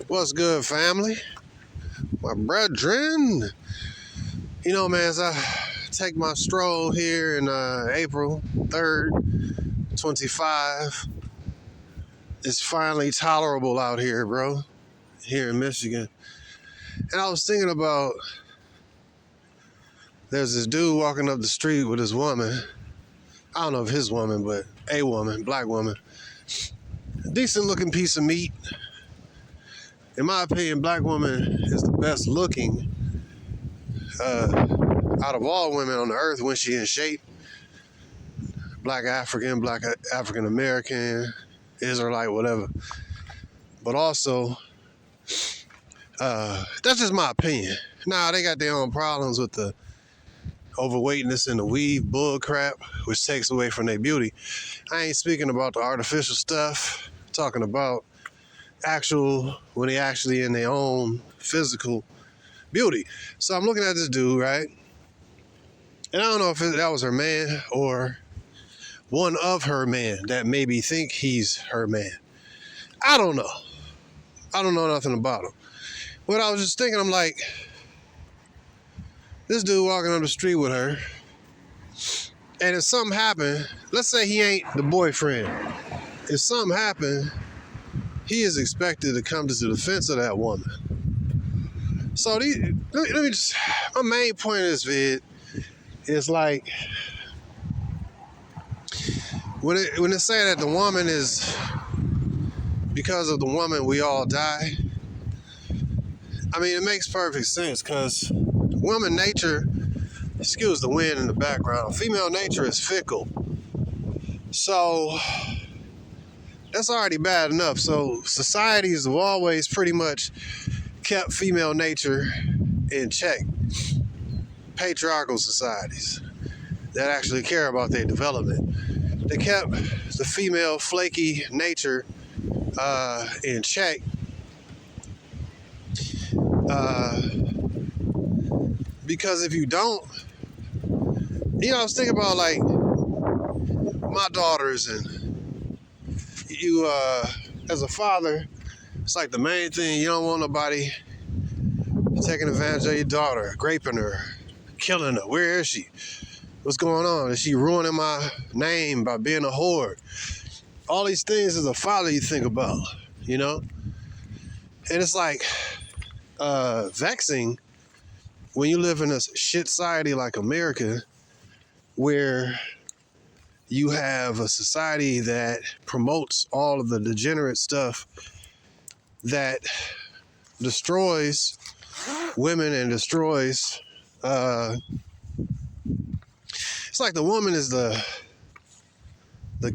What's good, family? My brethren. You know, man, as I take my stroll here in April 3rd, 25, it's finally tolerable out here, bro, here in Michigan. And I was thinking about, there's this dude walking up the street with his woman. I don't know if his woman, but a woman, black woman. Decent looking piece of meat. In my opinion, black woman is the best looking out of all women on the earth when she in shape. Black African American, Israelite, whatever. But also, that's just my opinion. Nah, they got their own problems with the overweightness and the weave bull crap, which takes away from their beauty. I ain't speaking about the artificial stuff. I'm talking about when they actually in their own physical beauty. So I'm looking at this dude, right? And I don't know if that was her man or one of her men that maybe think he's her man. I don't know. I don't know nothing about him. But I was just thinking, I'm like, this dude walking on the street with her, and if something happened, let's say he ain't the boyfriend. If something happened, he is expected to come to the defense of that woman. So let me just, my main point of this vid is like, when it say that the woman is, because of the woman we all die, I mean, it makes perfect sense, because woman nature, excuse the wind in the background, female nature is fickle. So that's already bad enough. So societies have always pretty much kept female nature in check. Patriarchal societies that actually care about their development. They kept the female flaky nature in check. Because if you don't, I was thinking about like my daughters, and you as a father, it's like the main thing, you don't want nobody taking advantage of your daughter, raping her, killing her. Where is she? What's going on? Is she ruining my name by being a whore? All these things as a father you think about, And it's like vexing when you live in a shit society like America, where you have a society that promotes all of the degenerate stuff that destroys women and destroys, it's like the woman is the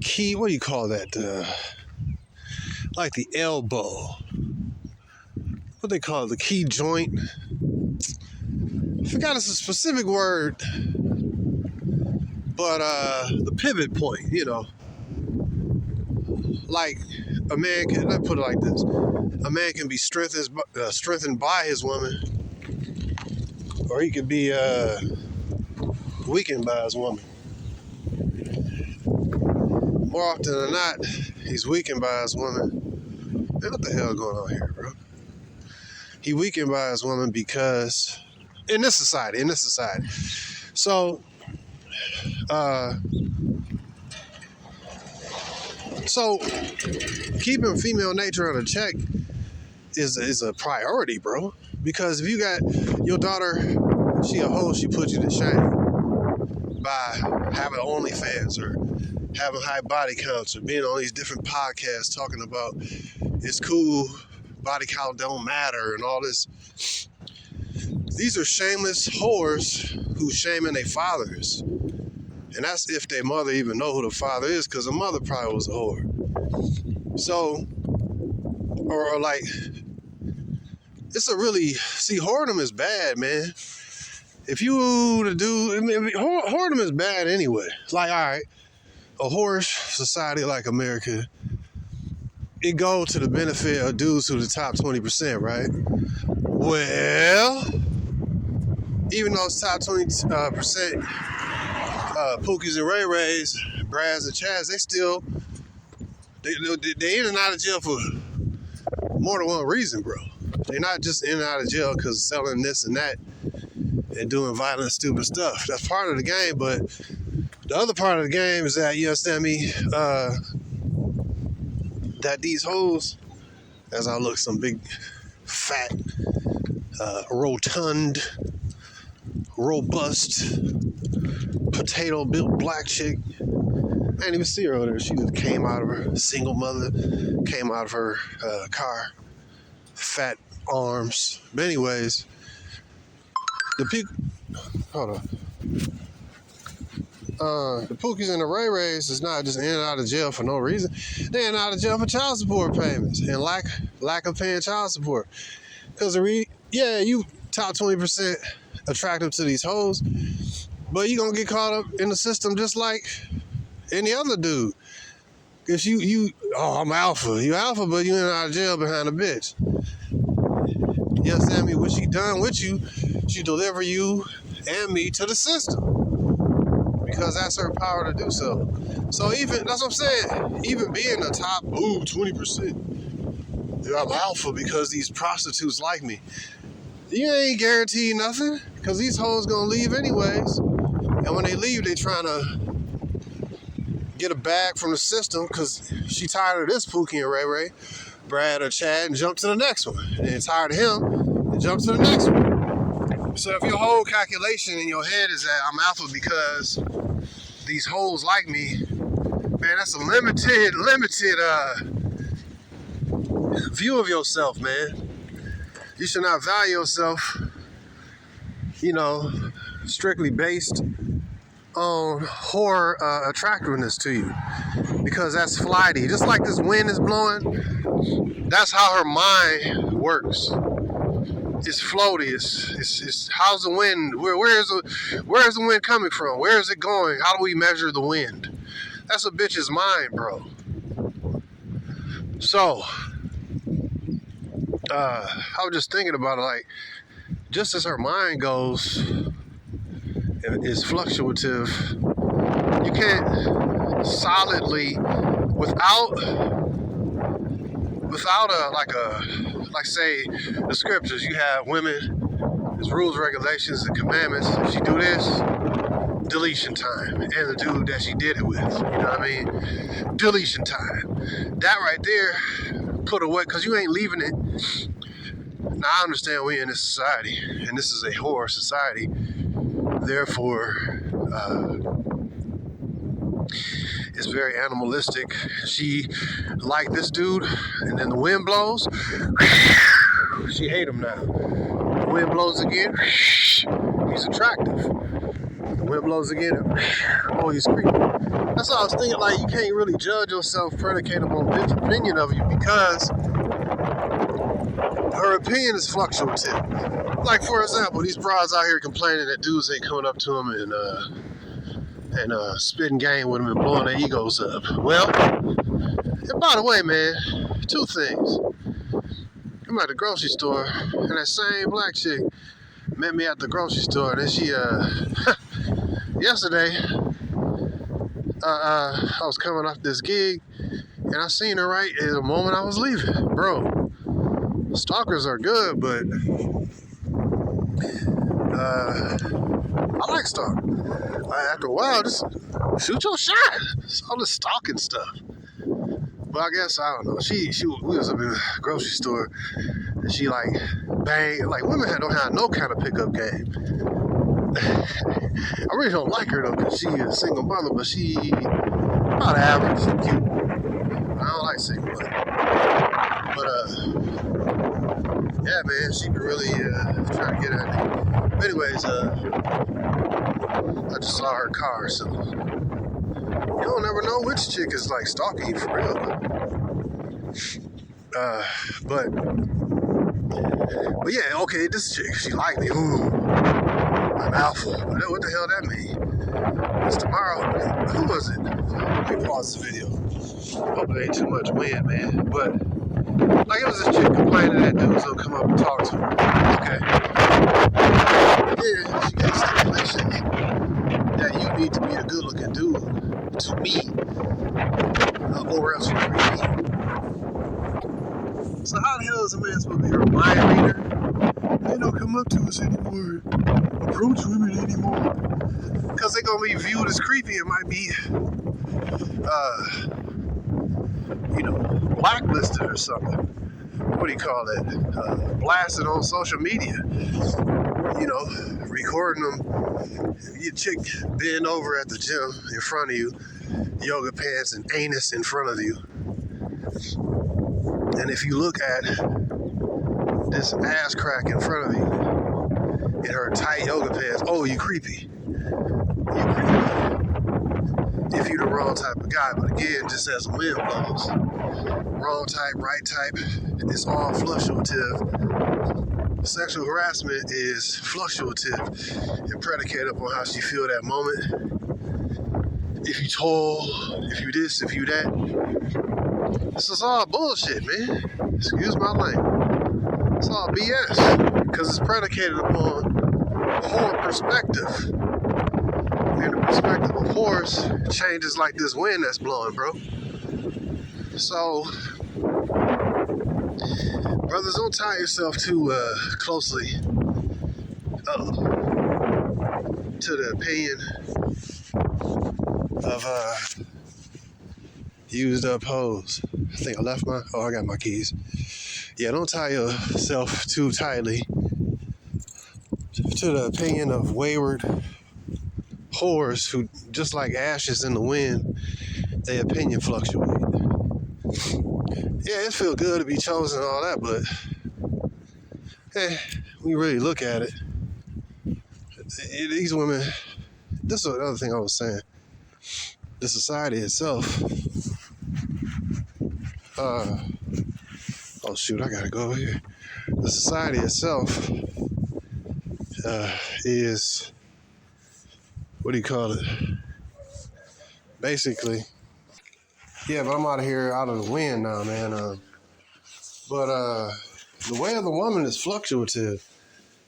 key, what do you call that? Like the elbow. What they call it, the key joint. I forgot it's a specific word, but the pivot point, Like a man can, let's put it like this: a man can be strengthened by his woman, or he could be weakened by his woman. More often than not, he's weakened by his woman. Man, what the hell going on here, bro? He weakened by his woman because in this society. So keeping female nature under check is a priority, bro. Because if you got your daughter, she a hoe, she put you to shame by having OnlyFans or having high body counts or being on these different podcasts talking about it's cool, body count don't matter and all this. These are shameless whores who's shaming their fathers. And that's if their mother even know who the father is, because the mother probably was a whore. So, or like, whoredom is bad, man. If you to do, whoredom is bad anyway. It's like, all right, a whorish society like America, it goes to the benefit of dudes who are the top 20%, right? Well, even those top 20%, Pookies and Ray Rays, Brads and Chads, they in and out of jail for more than one reason, bro. They're not just in and out of jail because of selling this and that and doing violent, stupid stuff. That's part of the game, but the other part of the game is that, you understand me, that these hoes, as I look, some big, fat, rotund, robust, potato-built black chick. I didn't even see her over there. She just came out of her single mother, came out of her car, fat arms. But anyways, the people, hold on. The Pookies and the Ray Rays is not just in and out of jail for no reason. They're in and out of jail for child support payments and lack of paying child support. Because you top 20% attractive to these hoes, but you gonna get caught up in the system just like any other dude. Cause I'm alpha. You alpha, but you in and out of jail behind a bitch. You understand me? What she done with you, she deliver you and me to the system. Because that's her power to do so. So even, that's what I'm saying, even being the top, 20%, I'm alpha because these prostitutes like me. You ain't guaranteed nothing, because these hoes gonna leave anyways. And when they leave, they trying to get a bag from the system, because she tired of this Pookie and Ray Ray, Brad or Chad, and jump to the next one. And then tired of him, and jump to the next one. So if your whole calculation in your head is that I'm alpha because these hoes like me, man, that's a limited view of yourself, man. You should not value yourself, strictly based on whore attractiveness to you, because that's flighty. Just like this wind is blowing, that's how her mind works. It's floaty. It's how's the wind? Where is the wind coming from? Where is it going? How do we measure the wind? That's a bitch's mind, bro. So, I was just thinking about it, like, just as her mind goes, is fluctuative, you can't solidly, without say the scriptures, you have women, there's rules, regulations, and commandments. If she do this, deletion time. And the dude that she did it with, you know what I mean? Deletion time. That right there, put away, because you ain't leaving it. Now, I understand we in this society, and this is a whore society. Therefore, it's very animalistic. She liked this dude, and then the wind blows. She hate him now. The wind blows again. He's attractive. The wind blows again. Oh, he's creepy. That's all I was thinking. Like, you can't really judge yourself predicated on bitch opinion of you, because her opinion is fluctuative. Like, for example, these broads out here complaining that dudes ain't coming up to them and spitting game with them and blowing their egos up. Well, and by the way, man, two things. I'm at the grocery store, and that same black chick met me at the grocery store, and then she, yesterday, I was coming off this gig, and I seen her right at the moment I was leaving. Bro, stalkers are good, but I like stalking. After a while, just shoot your shot. It's all this stalking stuff. But I guess, I don't know. We was up in a grocery store, and she like bang, like women don't have no kind of pickup game. I really don't like her though, because she is a single mother, but she about average, she cute. I don't like single mother. But yeah, man, she could really try to get at me. But anyways, I just saw her car, so you don't never know which chick is like stalking you for real. But yeah, okay, this chick, she liked me. Ooh, I'm alpha. What the hell that mean? It's tomorrow. Who was it? Let me pause the video. Hope it ain't too much wind, man. But like, it was this chick complaining that dudes don't come up and talk to her. Okay. Yeah, she got stipulation that you need to be a good-looking dude to me, or else you creep me. So how the hell is a man supposed to be her mind reader? They don't come up to us anymore, approach women anymore, because they're gonna be viewed as creepy. It might be, blacklisted or something. What do you call it? Blasted on social media. Recording them. Your chick bend over at the gym in front of you, yoga pants and anus in front of you. And if you look at this ass crack in front of you in her tight yoga pants, oh, you creepy. You creepy. If you're the wrong type of guy, but again, just as the wind blows, wrong type, right type, it's all fluctuative. Sexual harassment is fluctuative and predicated upon how she feel that moment. If you tall, if you this, if you that. This is all bullshit, man. Excuse my language. It's all BS. Because it's predicated upon whore perspective. And the perspective of whores changes like this wind that's blowing, bro. So, brothers, don't tie yourself too closely to the opinion of used up hoes. I think I left I got my keys. Yeah, don't tie yourself too tightly to the opinion of wayward whores who, just like ashes in the wind, their opinion fluctuate. Yeah, it feels good to be chosen and all that, but when you really look at it, these women, this is another thing I was saying, the society itself, oh shoot, I gotta go over here. The society itself is, what do you call it? Basically, yeah, but I'm out of here, out of the wind now, man. But the way of the woman is fluctuative.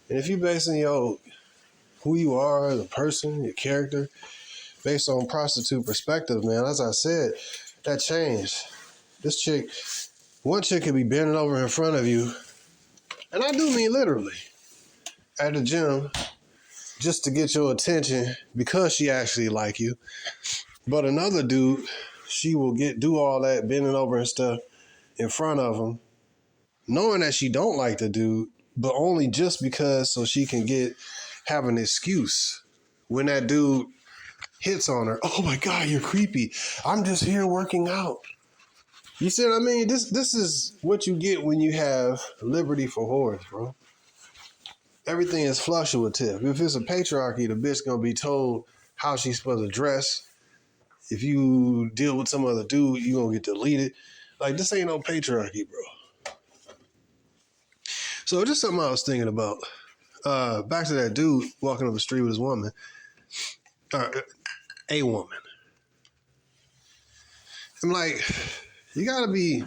And if you basing who you are, the person, your character, based on prostitute perspective, man, as I said, that changed. One chick could be bending over in front of you, and I do mean literally, at the gym, just to get your attention because she actually like you. But another dude, she will do all that bending over and stuff in front of him, knowing that she don't like the dude, but only just because so she can have an excuse when that dude hits on her. Oh my God, you're creepy. I'm just here working out. You see what I mean? This is what you get when you have liberty for whores, bro. Everything is fluctuative. If it's a patriarchy, the bitch gonna be told how she's supposed to dress. If you deal with some other dude, you gonna get deleted. Like, this ain't no patriarchy, bro. So just something I was thinking about. Back to that dude walking up the street with his woman. A woman. I'm like, you gotta be,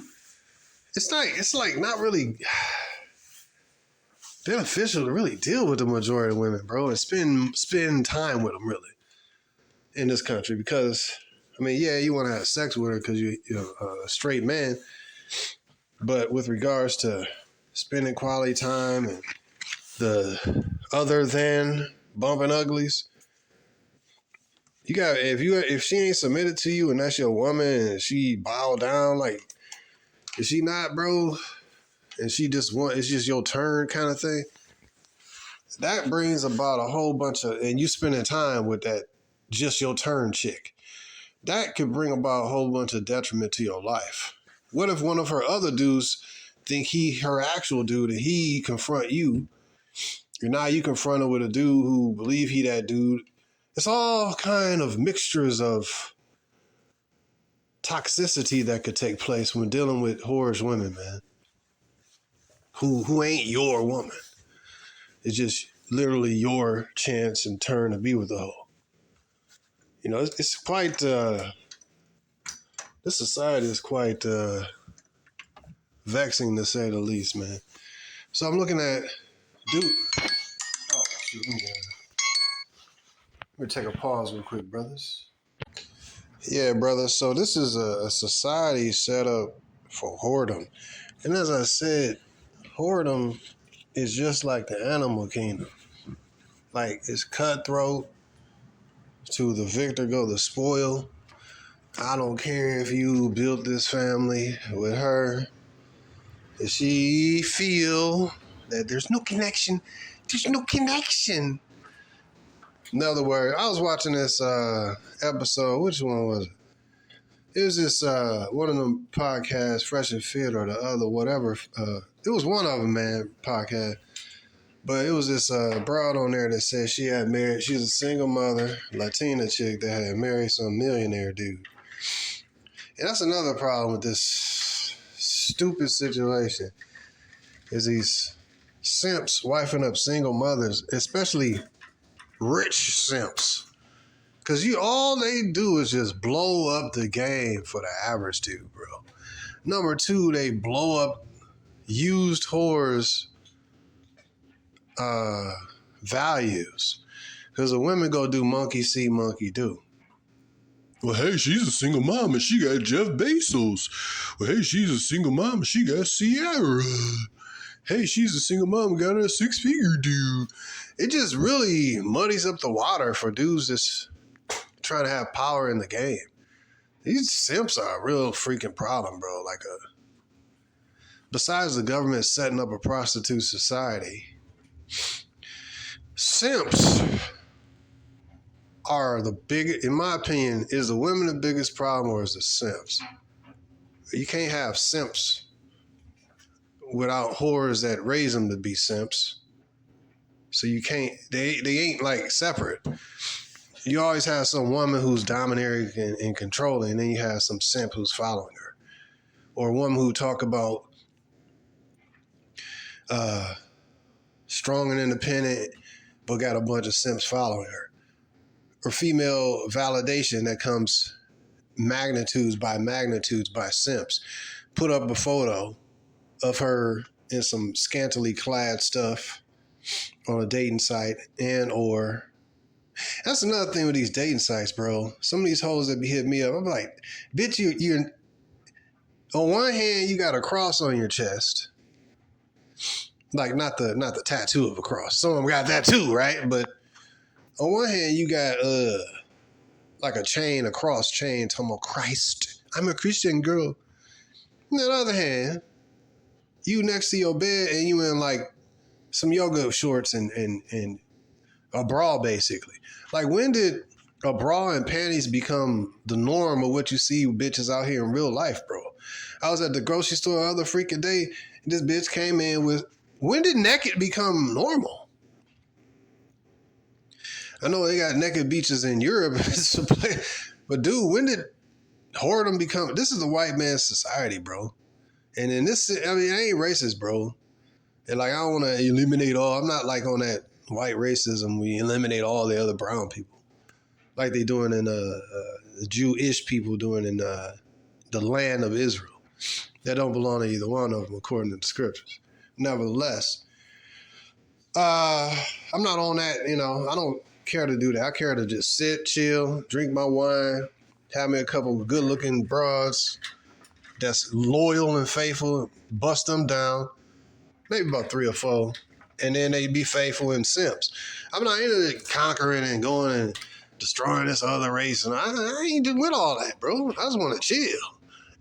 it's like not really beneficial to really deal with the majority of women, bro, and spend time with them, really, in this country. Because, I mean, yeah, you want to have sex with her because you're a straight man, but with regards to spending quality time and the other than bumping uglies, you got, if she ain't submitted to you and that's your woman and she bow down, like, is she not, bro? And she just it's just your turn kind of thing. That brings about a whole bunch of, and you spending time with that just your turn chick. That could bring about a whole bunch of detriment to your life. What if one of her other dudes think her actual dude, and he confront you, and now you confront her with a dude who believe he that dude? It's all kind of mixtures of toxicity that could take place when dealing with whorish women, man. Who ain't your woman. It's just literally your chance and turn to be with the hoe. You know, it's quite, this society is quite vexing to say the least, man. So I'm looking at, dude. Oh, shoot, let me take a pause real quick, brothers. Yeah, brother. So this is a society set up for whoredom. And as I said, whoredom is just like the animal kingdom. Like, it's cutthroat. To the victor go the spoil. I don't care if you built this family with her. If she feel that there's no connection, there's no connection. In other words, I was watching this episode. Which one was it? It was this one of them podcasts, Fresh and Fit or the other, whatever. It was one of them, man, podcast. But it was this broad on there that said she had married, she's a single mother, Latina chick that had married some millionaire dude. And that's another problem with this stupid situation, is these simps wifing up single mothers, especially rich simps. Because all they do is just blow up the game for the average dude, bro. Number two, they blow up used whores' values. Because the women go do monkey see, monkey do. Well, hey, she's a single mom and she got Jeff Bezos. Well, hey, she's a single mom and she got Sierra. Hey, she's a single mom and got a six-figure dude. It just really muddies up the water for dudes that's trying to have power in the game. These simps are a real freaking problem, bro. Besides the government setting up a prostitute society, simps are the biggest, in my opinion, is the women the biggest problem or is the simps? You can't have simps without whores that raise them to be simps. So you can't, they ain't like separate. You always have some woman who's domineering and controlling, and then you have some simp who's following her. Or a woman who talk about strong and independent, but got a bunch of simps following her. Or female validation that comes magnitudes by simps. Put up a photo of her in some scantily clad stuff on a dating site, and or that's another thing with these dating sites, bro. Some of these hoes that be hitting me up, I'm like, bitch, you're on one hand you got a cross on your chest, like not the tattoo of a cross. Some of them got that too, right? But on one hand you got like a chain, a cross chain, talking about Christ. I'm a Christian girl. On the other hand, you next to your bed and you in like some yoga shorts and a bra, basically. Like, when did a bra and panties become the norm of what you see bitches out here in real life, bro? I was at the grocery store the other freaking day, and this bitch came in with, when did naked become normal? I know they got naked beaches in Europe, but dude, when did whoredom become, this is a white man's society, bro. And in this, I mean, I ain't racist, bro. And like, I don't want to eliminate all, I'm not like on that white racism, we eliminate all the other brown people. Like they doing in the Jewish people doing in the land of Israel. That don't belong to either one of them according to the scriptures. Nevertheless, I'm not on that, I don't care to do that. I care to just sit, chill, drink my wine, have me a couple of good-looking broads that's loyal and faithful, bust them down, maybe about 3 or 4, and then they be faithful and simps. I'm not into conquering and going and destroying this other race, and I ain't with all that, bro. I just want to chill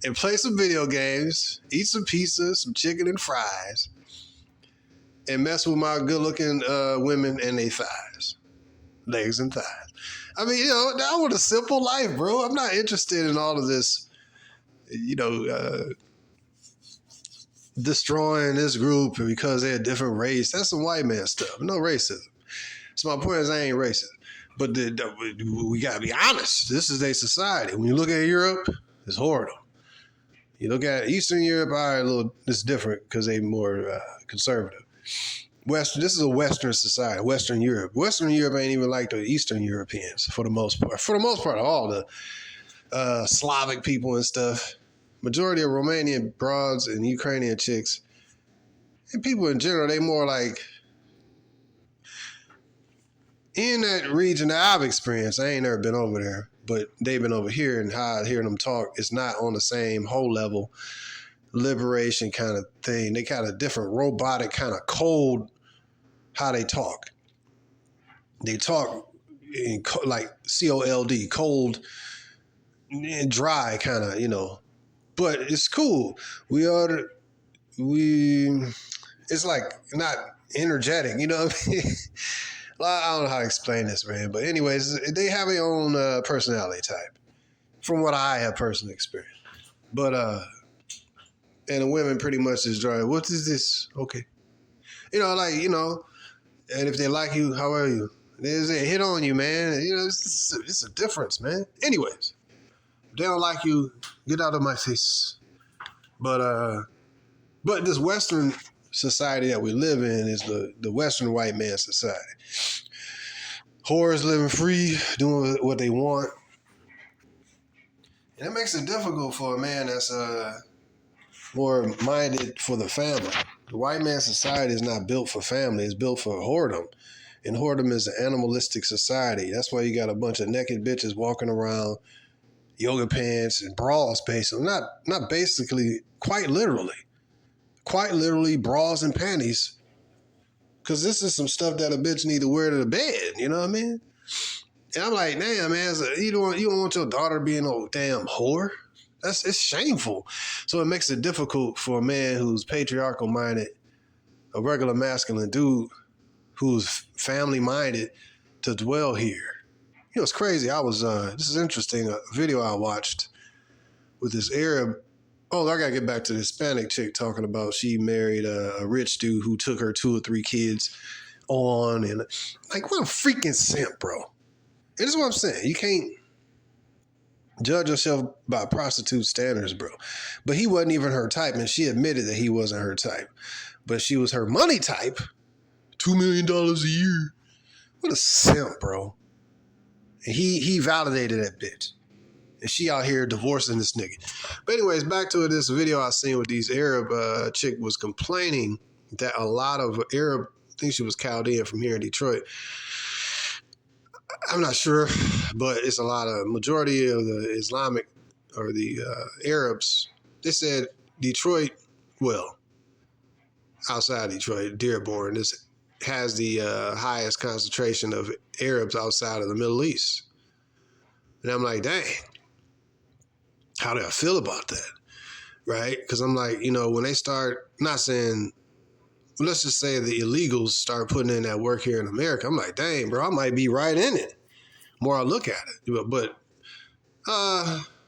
and play some video games, eat some pizza, some chicken and fries, and mess with my good-looking women and their thighs, legs and thighs. I mean, I want a simple life, bro. I'm not interested in all of this, destroying this group because they're a different race. That's some white man stuff. No racism. So my point is, I ain't racist. But we got to be honest. This is their society. When you look at Europe, it's horrible. You look at Eastern Europe, it's different because they're more conservative. This is a Western society, Western Europe. Western Europe ain't even like the Eastern Europeans for the most part. For the most part, all the Slavic people and stuff. Majority of Romanian broads and Ukrainian chicks, and people in general, they more like, in that region that I've experienced, I ain't never been over there, but they've been over here, and how I hear them talk is not on the same whole level liberation kind of thing. They kind of different robotic kind of cold how they talk. They talk in like cold, cold and dry kind of, but it's cool. It's like not energetic, you know what I mean? I don't know how to explain this, man. But anyways, they have their own personality type from what I have personally experienced. But, and the women pretty much is dry. What is this? Okay. And if they like you, how are you? There's a hit on you, man. It's a difference, man. Anyways, if they don't like you, get out of my face. But this Western society that we live in is the Western white man society. Whores living free, doing what they want. And it makes it difficult for a man that's more minded for the family. The white man society is not built for family. It's built for whoredom. And whoredom is an animalistic society. That's why you got a bunch of naked bitches walking around, yoga pants and bras, basically. Not basically, quite literally bras and panties. Because this is some stuff that a bitch need to wear to the bed. You know what I mean? And I'm like, damn, man, you don't want your daughter being a damn whore? It's shameful. So it makes it difficult for a man who's patriarchal minded, a regular masculine dude who's family minded to dwell here. It's crazy. This is interesting, a video I watched with this Arab. Oh, I got to get back to the Hispanic chick talking about she married a rich dude who took her 2 or 3 kids on. And like, what a freaking simp, bro. And this is what I'm saying. You can't judge yourself by prostitute standards, bro. But he wasn't even her type, and she admitted that he wasn't her type. But she was her money type. $2 million a year. What a simp, bro. And he validated that bitch. And she out here divorcing this nigga. But anyways, back to this video I seen with these Arab chick was complaining that a lot of Arab, I think she was Chaldean from here in Detroit. I'm not sure, but it's majority of the Islamic or the Arabs. They said Detroit, well, outside Detroit, Dearborn, this has the highest concentration of Arabs outside of the Middle East. And I'm like, dang, how do I feel about that? Right? Because I'm like, when they start, not saying, let's just say the illegals start putting in that work here in America, I'm like, dang, bro, I might be right in it. More I look at it. But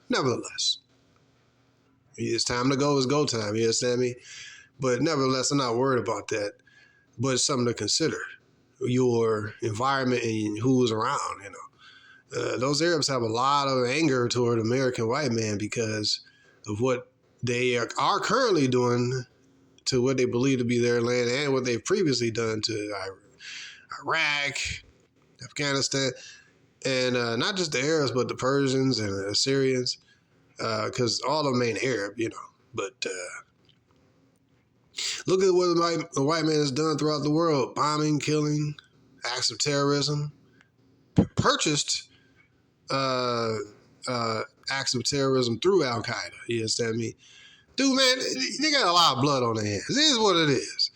nevertheless, it's time to go, it's go time, you understand me? But nevertheless, I'm not worried about that. But it's something to consider. Your environment and who's around, those Arabs have a lot of anger toward American white men because of what they are currently doing to what they believe to be their land and what they've previously done to Iraq, Afghanistan, and not just the Arabs, but the Persians and the Assyrians, because all of them ain't Arab, But look at what the white man has done throughout the world: bombing, killing, acts of terrorism, purchased acts of terrorism through Al Qaeda. You understand me? Dude, man, they got a lot of blood on their hands. It is what it is.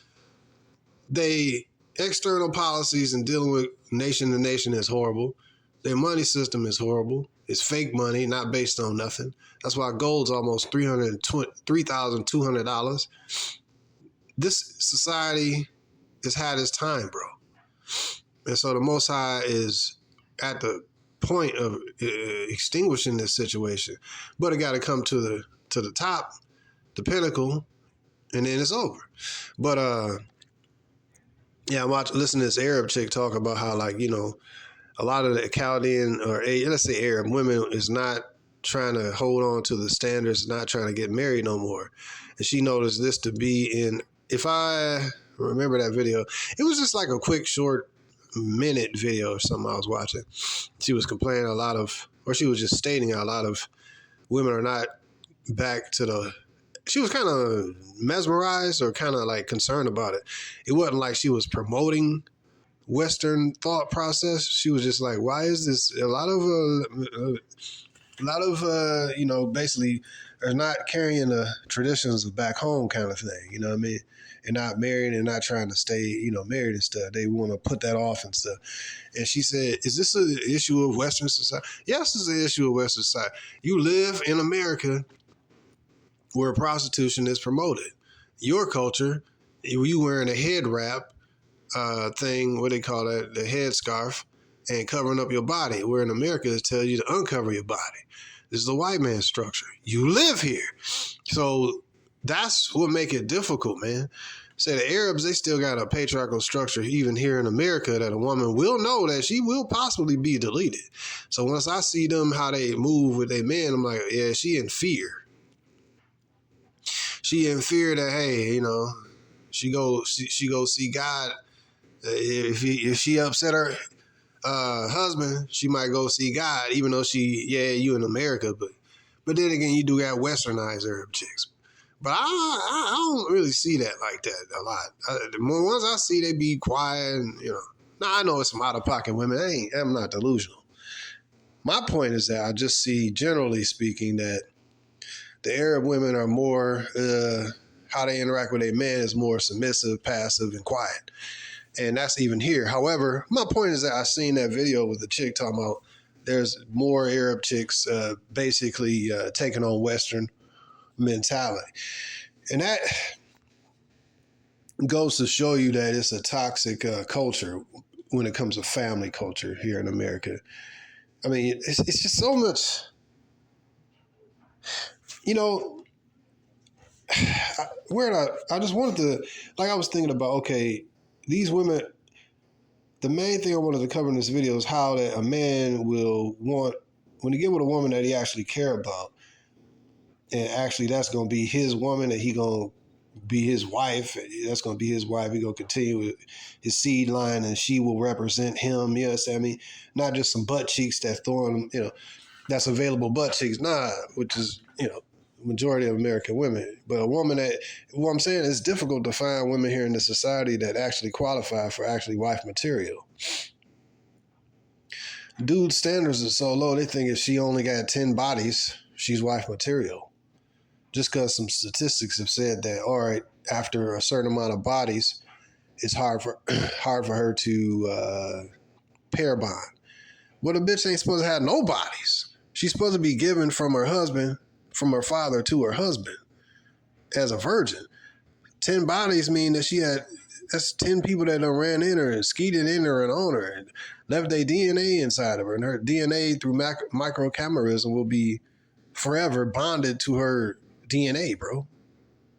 They external policies and dealing with nation to nation is horrible. Their money system is horrible. It's fake money, not based on nothing. That's why gold's almost $3,200. This society has had its time, bro. And so the Most High is at the point of extinguishing this situation, but it got to come to the top, the pinnacle, and then it's over. But I'm listening to this Arab chick talk about how, like, a lot of the Chaldean or let's say Arab women is not trying to hold on to the standards, not trying to get married no more. And she noticed this to be if I remember that video, it was just like a quick short minute video or something I was watching. She was complaining she was just stating a lot of women are not back to she was kind of mesmerized or kind of like concerned about it. It wasn't like she was promoting Western thought process. She was just like, why is this a lot of basically are not carrying the traditions of back home kind of thing. You know what I mean? And not married and not trying to stay, married and stuff. They want to put that off and stuff. And she said, is this an issue of Western society? Yes, it's an issue of Western society. You live in America where prostitution is promoted. Your culture, you wearing a head wrap thing, what they call it, the head scarf, and covering up your body. Where in America, it tells you to uncover your body. This is the white man's structure. You live here. So that's what make it difficult, man. Say the Arabs, they still got a patriarchal structure even here in America that a woman will know that she will possibly be deleted. So once I see them, how they move with their men, I'm like, yeah, she in fear. She in fear that, hey, she go see God. If she upset her husband, she might go see God, even though you in America, but then again, you do got westernized Arab chicks. But I don't really see that like that a lot. The more ones I see, they be quiet and, Now, I know it's some out-of-pocket women. I'm not delusional. My point is that I just see, generally speaking, that the Arab women are more, how they interact with their men is more submissive, passive, and quiet. And that's even here. However, my point is that I seen that video with the chick talking about there's more Arab chicks basically taking on Western mentality. And that goes to show you that it's a toxic culture when it comes to family culture here in America. I mean, it's just so much, I just wanted to, I was thinking about, okay, these women, the main thing I wanted to cover in this video is how that a man will want, when he get with a woman that he actually care about, and actually that's going to be his woman, that he going to be his wife, that's going to be his wife, he going to continue with his seed line, and she will represent him, you know what I mean? Not just some butt cheeks that's throwing, that's available butt cheeks, which is, majority of American women. But a woman that, what I'm saying, it's difficult to find women here in this society that actually qualify for actually wife material. Dude standards are so low, they think if she only got 10 bodies, she's wife material. Just because some statistics have said that, all right, after a certain amount of bodies, it's hard for her to pair bond. Well, the bitch ain't supposed to have no bodies. She's supposed to be given from her husband, from her father to her husband as a virgin. 10 bodies mean that that's 10 people that done ran in her and skeeted in her and on her and left their DNA inside of her. And her DNA through microchimerism will be forever bonded to her DNA, bro.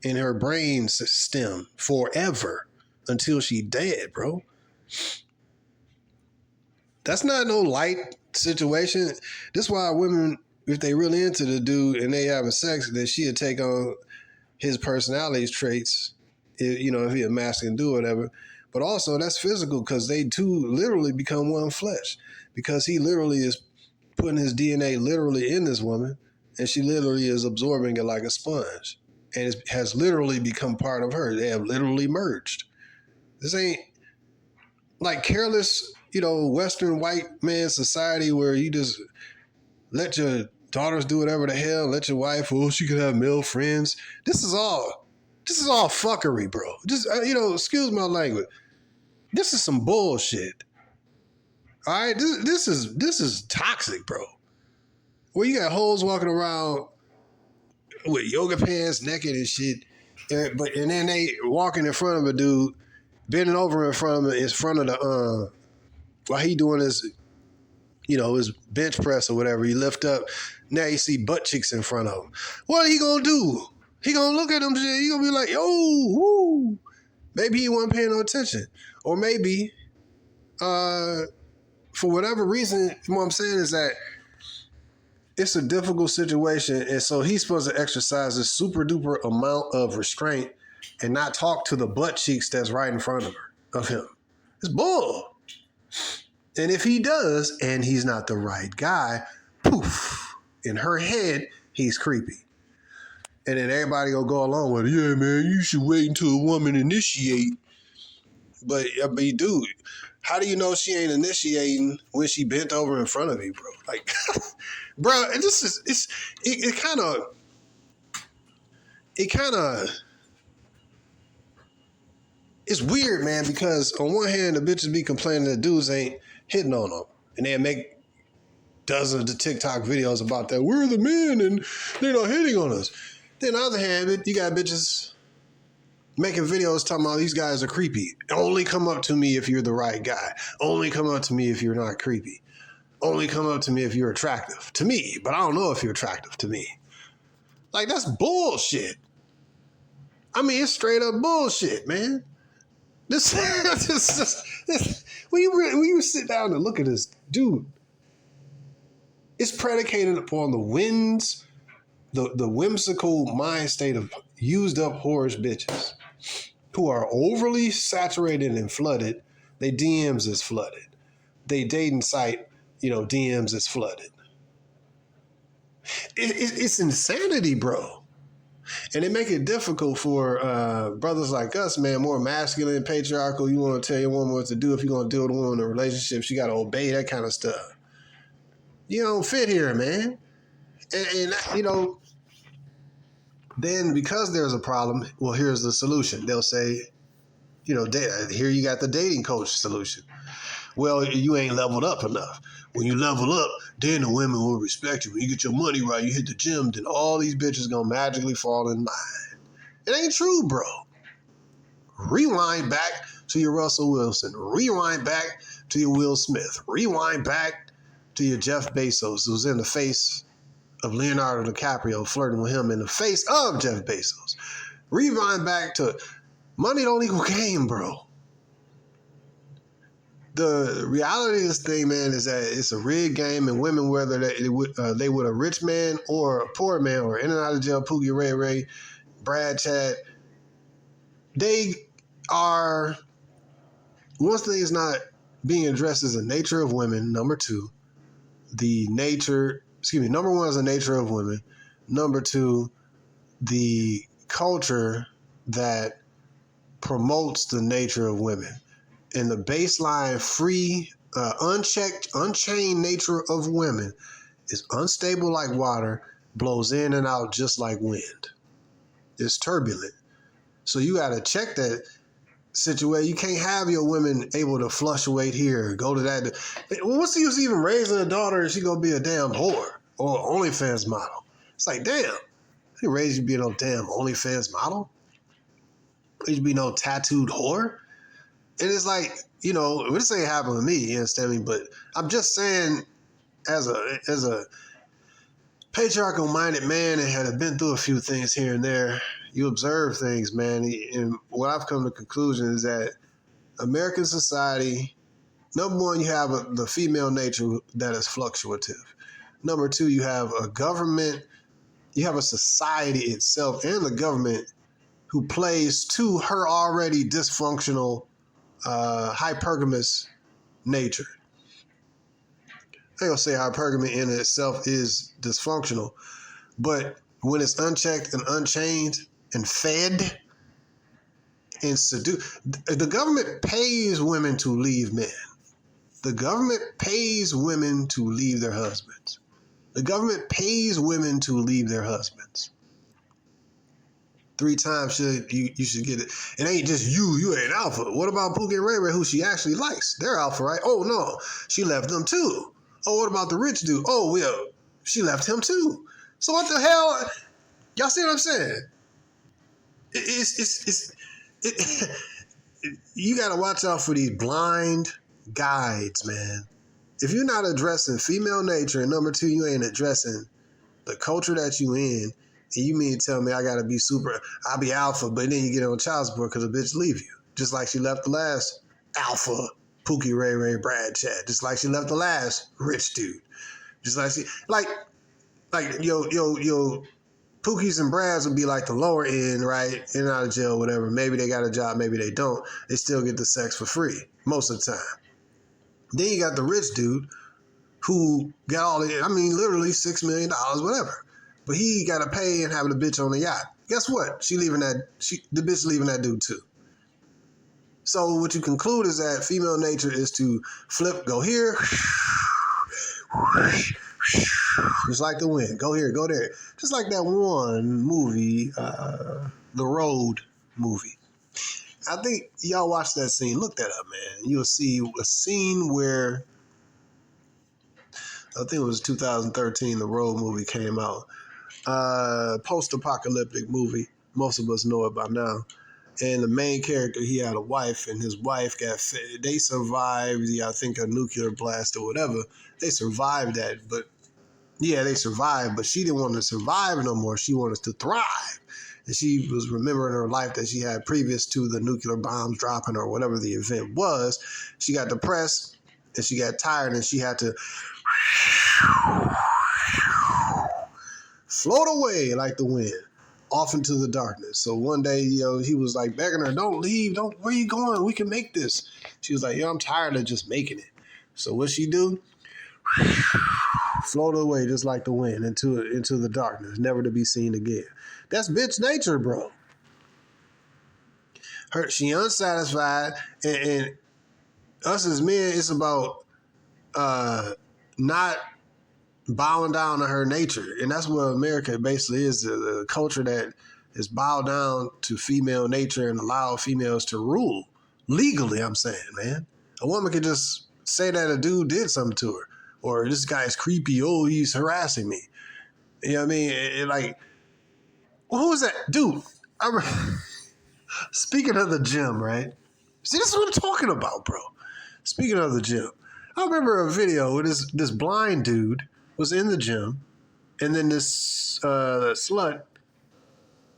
In her brain stem forever until she dead, bro. That's not no light situation. This is why women, if they really into the dude and they having sex, then she'll take on his personality traits, if he a masculine dude or whatever. But also that's physical, because they two literally become one flesh, because he literally is putting his DNA literally in this woman, and she literally is absorbing it like a sponge, and it has literally become part of her. They have literally merged. This ain't like careless, Western white man society where you just let your daughters do whatever the hell, let your wife, she could have male friends. This is all fuckery, bro. Just, excuse my language. This is some bullshit. All right, this is toxic, bro. Where you got hoes walking around with yoga pants, naked and shit, and then they walking in front of a dude, bending over in front of the while he doing his, his bench press or whatever. He lift up. Now you see butt cheeks in front of him. What he gonna do? He gonna look at them shit. He gonna be like, yo, woo. Maybe he wasn't paying no attention, or maybe, for whatever reason, what I'm saying is that it's a difficult situation, and so he's supposed to exercise a super duper amount of restraint and not talk to the butt cheeks that's right in front of him. It's bull. And if he does, and he's not the right guy, poof, in her head, he's creepy. And then everybody gonna go along with it. Yeah, man, you should wait until a woman initiate. But dude, how do you know she ain't initiating when she bent over in front of you, bro? Like, bro, it kind of, it kind of, it's weird, man, because on one hand, the bitches be complaining that dudes ain't hitting on them. And they make dozens of TikTok videos about that. We're the men and they're not hitting on us. Then on the other hand, you got bitches making videos talking about these guys are creepy. Only come up to me if you're the right guy. Only come up to me if you're not creepy. Only come up to me if you're attractive to me, but I don't know if you're attractive to me. Like, that's bullshit. I mean, it's straight up bullshit, man. This when you sit down and look at this, dude, it's predicated upon the winds, the whimsical mind state of used up whorish bitches who are overly saturated and flooded. They DMs is flooded. They dating site, DMs is flooded. It's insanity, bro. And it make it difficult for brothers like us, man, more masculine, patriarchal. You want to tell your woman what to do. If you're going to deal with a woman in a relationship, she got to obey, that kind of stuff. You don't fit here, man. And then because there's a problem, well, here's the solution. They'll say, here you got the dating coach solution. Well, you ain't leveled up enough. When you level up, then the women will respect you. When you get your money right, you hit the gym, then all these bitches gonna magically fall in line. It ain't true, bro. Rewind back to your Russell Wilson. Rewind back to your Will Smith. Rewind back to your Jeff Bezos, who's in the face of Leonardo DiCaprio, flirting with him in the face of Jeff Bezos. Rewind back to money don't equal game, bro. The reality of this thing, man, is that it's a rigged game, and women, whether they with a rich man or a poor man or in and out of jail, Pookie Ray Ray, Brad Chad, they are, one thing is not being addressed is the nature of women. Number two, number one is the nature of women. Number two, the culture that promotes the nature of women. And the baseline free, unchecked, unchained nature of women is unstable like water, blows in and out just like wind. It's turbulent. So you got to check that situation. You can't have your women able to fluctuate here, go to that. What's the use of even raising a daughter and she going to be a damn whore or OnlyFans model? It's like, damn, they raised you to be no damn OnlyFans model? Raised you to be no tattooed whore? And it's like, this ain't happened to me, you understand me? But I'm just saying, as a patriarchal-minded man and had been through a few things here and there, you observe things, man. And what I've come to the conclusion is that American society, number one, you have the female nature that is fluctuative. Number two, you have a government, you have a society itself and the government who plays to her already dysfunctional hypergamous nature. I ain't gonna say hypergamy in itself is dysfunctional, but when it's unchecked and unchained and fed and seduced, the government pays women to leave men. The government pays women to leave their husbands. The government pays women to leave their husbands. 3 times you should get it. It ain't just you ain't alpha. What about Pookie and Ray Ray, who she actually likes? They're alpha, right? Oh, no, she left them too. Oh, what about the rich dude? Oh, well, she left him too. So what the hell? Y'all see what I'm saying? You got to watch out for these blind guides, man. If you're not addressing female nature, and number two, you ain't addressing the culture that you in, and you mean to tell me I got to be I'll be alpha, but then you get on child support because a bitch leave you. Just like she left the last alpha, Pookie Ray Ray Brad Chad. Just like she left the last rich dude. Just like yo, Pookies and Brads would be like the lower end, right? In and out of jail, whatever. Maybe they got a job, maybe they don't. They still get the sex for free most of the time. Then you got the rich dude who got literally $6 million, whatever. But he got to pay and having a bitch on the yacht. Guess what? The bitch leaving that dude too. So what you conclude is that female nature is to flip, go here, Just like the wind. Go here, go there. Just like that one movie, The Road movie. I think y'all watch that scene. Look that up, man. You'll see a scene where I think it was 2013. The Road movie came out. Post-apocalyptic movie. Most of us know it by now. And the main character, he had a wife, and his wife they survived, I think, a nuclear blast or whatever. They survived that, but yeah, they survived, but she didn't want to survive no more. She wanted to thrive. And she was remembering her life that she had previous to the nuclear bombs dropping or whatever the event was. She got depressed and she got tired and she had to float away like the wind off into the darkness. So one day, he was like begging her, don't leave, where you going? We can make this. She was like, I'm tired of just making it. So what she do? Float away just like the wind into the darkness, never to be seen again. That's bitch nature, bro. She unsatisfied, and us as men, it's about not bowing down to her nature. And that's what America basically is, the culture that is bowed down to female nature and allow females to rule. Legally, I'm saying, man. A woman could just say that a dude did something to her. Or this guy's creepy, he's harassing me. You know what I mean? Who was that? Dude, speaking of the gym, right? See, this is what I'm talking about, bro. Speaking of the gym, I remember a video where this blind dude was in the gym, and then this slut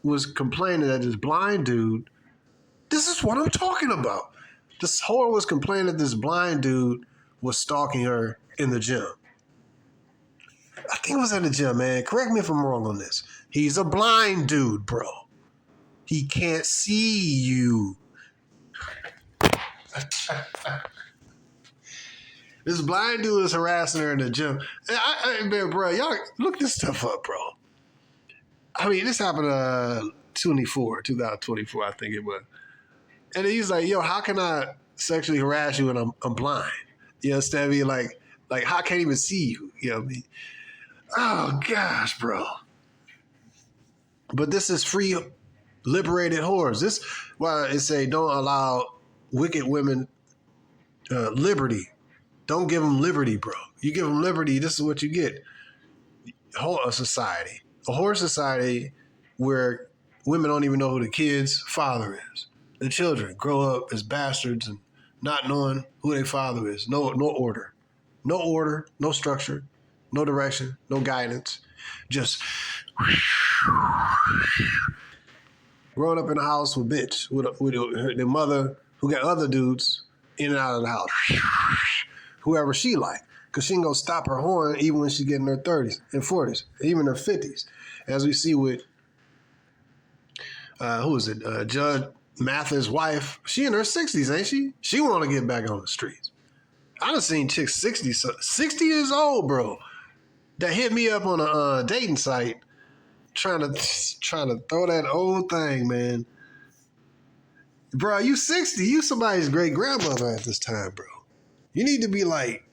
was complaining that this blind dude, this is what I'm talking about. This whore was complaining that this blind dude was stalking her in the gym. I think it was in the gym, man. Correct me if I'm wrong on this. He's a blind dude, bro. He can't see you. This blind dude is harassing her in the gym. Man, bro, y'all look this stuff up, bro. I mean, this happened 2024, I think it was. And he's like, how can I sexually harass you when I'm blind? You understand me? Like how can't I even see you? You know what I mean? Oh, gosh, bro. But this is free, liberated whores. This why it say don't allow wicked women liberty. Don't give them liberty, bro. You give them liberty, this is what you get. A society. A whore society where women don't even know who the kid's father is. The children grow up as bastards and not knowing who their father is. No order. No order, no structure, no direction, no guidance. Just growing up in a house with bitch, with their mother who got other dudes in and out of the house. Whoever she like. Because she ain't going to stop her horn even when she get in her 30s and 40s, even her 50s. As we see with, Judge Mathis' wife. She in her 60s, ain't she? She want to get back on the streets. I done seen chicks 60 years old, bro, that hit me up on a dating site trying to throw that old thing, man. Bro, you 60. You somebody's great grandmother at this time, bro. You need to be like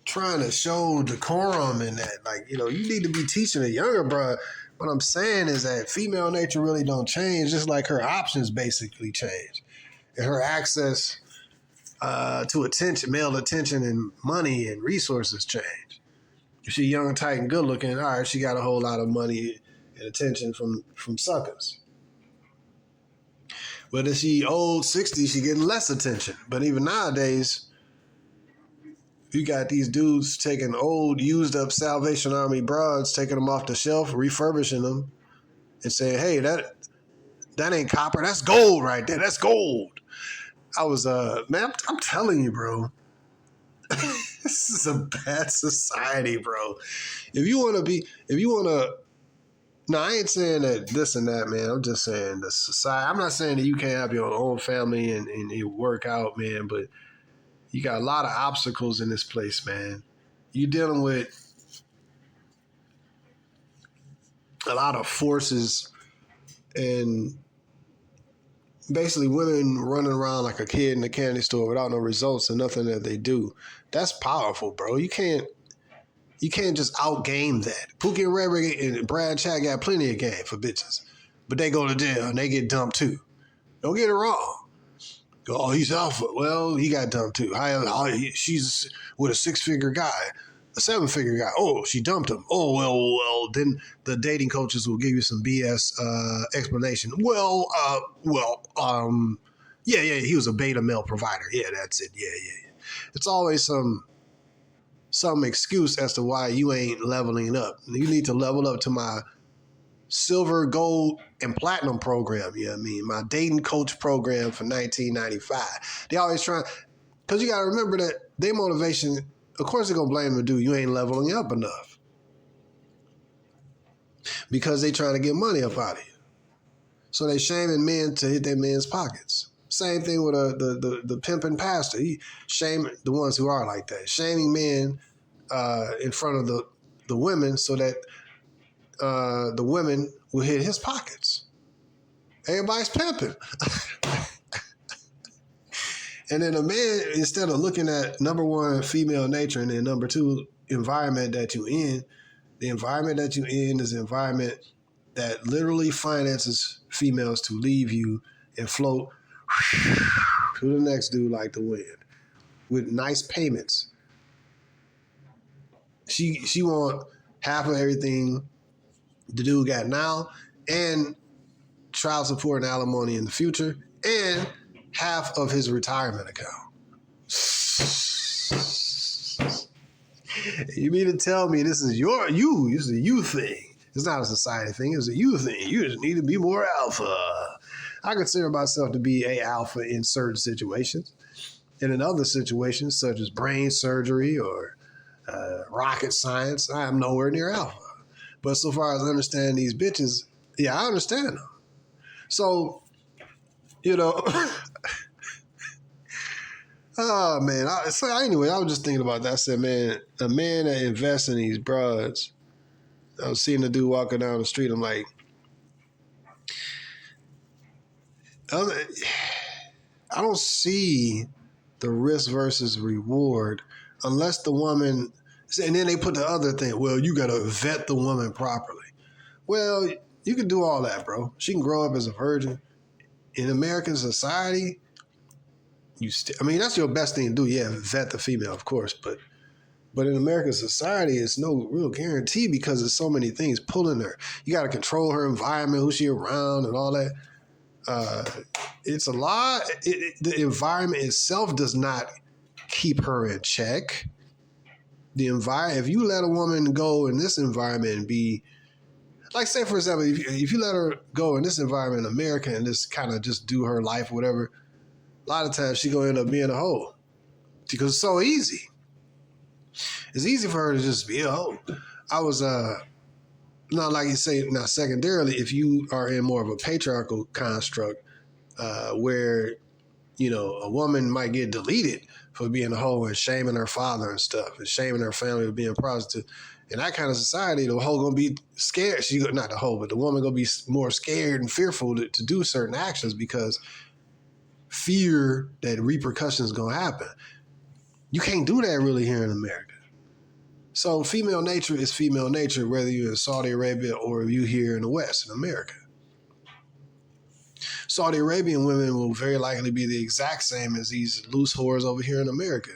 trying to show decorum in that. Like, you need to be teaching a younger bro. What I'm saying is that female nature really don't change, just like her options basically change. And her access to attention, male attention and money and resources change. If she young, tight, and good looking, all right, she got a whole lot of money and attention from suckers. But if she old, 60, she getting less attention. But even nowadays, you got these dudes taking old, used up Salvation Army broads, taking them off the shelf, refurbishing them, and saying, hey, that ain't copper, that's gold right there, that's gold. I was, man, I'm telling you, bro, this is a bad society, bro. If you want to, no, I ain't saying that this and that, man. I'm just saying the society. I'm not saying that you can't have your own family and you work out, man, but you got a lot of obstacles in this place, man. You're dealing with a lot of forces and basically women running around like a kid in a candy store without no results and nothing that they do. That's powerful, bro. You can't You can't just outgame that. Pookie and Ray and Brad Chat got plenty of game for bitches. But they go to jail and they get dumped too. Don't get it wrong. Oh, he's alpha. Well, he got dumped too. She's with a 6-figure guy, a 7-figure guy. Oh, she dumped him. Oh, well, then the dating coaches will give you some BS explanation. Yeah, he was a beta male provider. Yeah, that's it. Yeah. It's always some excuse as to why you ain't leveling up. You need to level up to my silver, gold, and platinum program. You know what I mean? My dating coach program for $19.95. They always try, because you got to remember that their motivation, of course they're going to blame the dude. You ain't leveling up enough. Because they trying to get money up out of you. So they shaming men to hit their men's pockets. Same thing with the pimping pastor. He shaming the ones who are like that. Shaming men in front of the women so that the women will hit his pockets. Everybody's pimping. And then a man, instead of looking at number one, female nature, and then number two, environment that you're in, the environment that you're in is an environment that literally finances females to leave you and float to the next dude like the wind with nice payments. She want half of everything the dude got now and child support and alimony in the future and half of his retirement account. You mean to tell me this is this is a you thing? It's not a society thing. It's a you thing. You just need to be more alpha. I consider myself to be a alpha in certain situations. And in other situations, such as brain surgery or rocket science, I am nowhere near alpha. But so far as understanding these bitches, yeah, I understand them. So, oh, man. Anyway, I was just thinking about that. I said, man, a man that invests in these broads, I was seeing the dude walking down the street. I'm like, I don't see the risk versus reward unless the woman, and then they put the other thing, well, you got to vet the woman properly. Well, you can do all that, bro. She can grow up as a virgin. In American society, that's your best thing to do. Yeah, vet the female, of course. But in American society, it's no real guarantee because there's so many things pulling her. You got to control her environment, who she around, and all that. It's a lot. The environment itself does not keep her in check. If you let a woman go in this environment and be, like, say, for example, if you let her go in this environment in America and just kind of just do her life or whatever, a lot of times she going to end up being a hoe because it's so easy. It's easy for her to just be a hoe. I was, not like you say, now secondarily, if you are in more of a patriarchal construct where, a woman might get deleted for being a hoe and shaming her father and stuff and shaming her family for being a prostitute. In that kind of society, the hoe gonna be scared. Not the hoe, but the woman gonna be more scared and fearful to do certain actions because fear that repercussions gonna happen. You can't do that really here in America. So female nature is female nature, whether you're in Saudi Arabia or you here in the West, in America. Saudi Arabian women will very likely be the exact same as these loose whores over here in America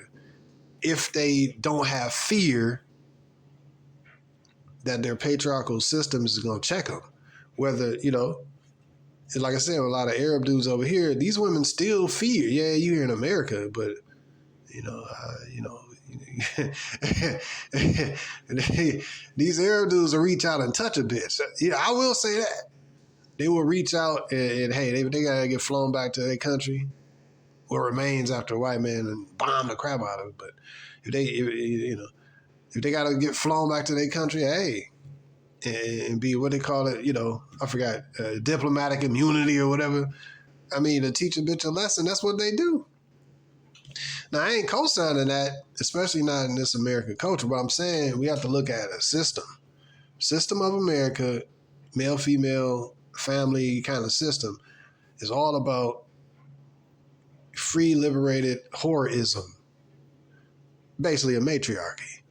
if they don't have fear that their patriarchal system is going to check them. Whether, like I said, a lot of Arab dudes over here, these women still fear. Yeah, you here in America, but, these Arab dudes will reach out and touch a bitch. Yeah, I will say that. They will reach out and hey, they got to get flown back to their country, what remains after a white man, and bomb the crap out of it. But if they got to get flown back to their country, hey, and be what they call it, I forgot, diplomatic immunity or whatever. I mean, to teach a bitch a lesson, that's what they do. Now, I ain't co-signing that, especially not in this American culture, but I'm saying we have to look at a system. System of America, male, female, family kind of system is all about free, liberated whoreism. Basically a matriarchy.